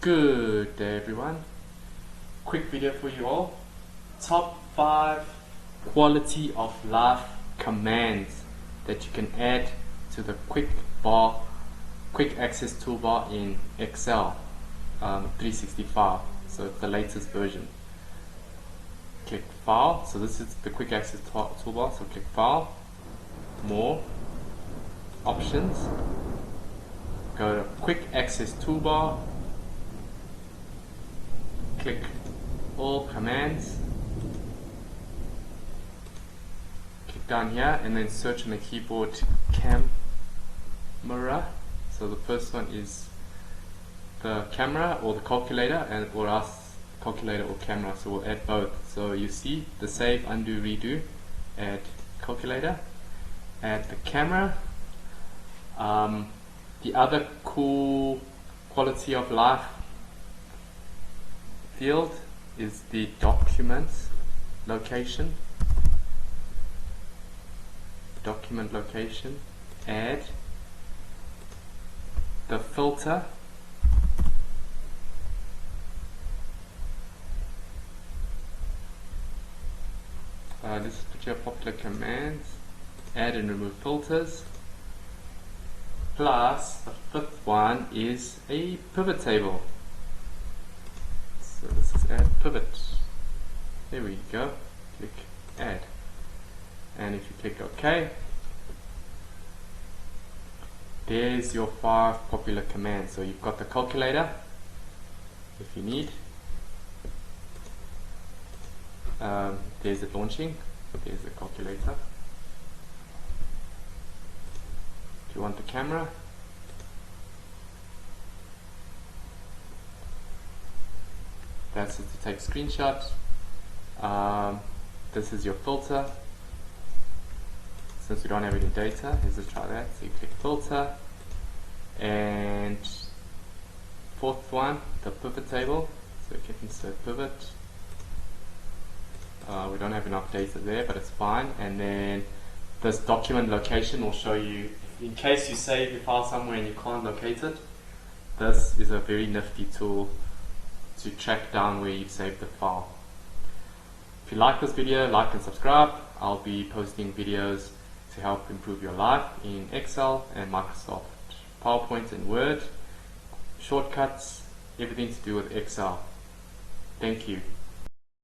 Good day everyone. Quick video for you all. Top 5 quality of life commands that you can add to the quick access toolbar in Excel 365. So it's the latest version. Click File. So this is the quick access toolbar. So click File, More, Options. Go to Quick Access Toolbar. Click all commands, click down here and then search on the keyboard camera. So the first one is the camera or the calculator, and or else calculator or camera, so we'll add both. So you see the save, undo, redo, add calculator, add the camera. The other cool quality of life field is the documents location. Document location. Add the filter. This is put your popular commands. Add and remove filters. Plus the fifth one is a pivot table. So this is add pivot. There we go. Click add. And if you click OK, there's your 5 popular commands. So you've got the calculator if you need. There's it launching. There's the calculator. If you want the camera, that's it to take screenshots. This is your filter. Since we don't have any data, let's just try that. So you click filter, and fourth one, the pivot table. So you click insert pivot. We don't have enough data there, but it's fine. And then this document location will show you, in case you save your file somewhere and you can't locate it, this is a very nifty tool to track down where you've saved the file. If you like this video, like and subscribe. I'll be posting videos to help improve your life in Excel and Microsoft PowerPoint and Word, shortcuts, everything to do with Excel. Thank you.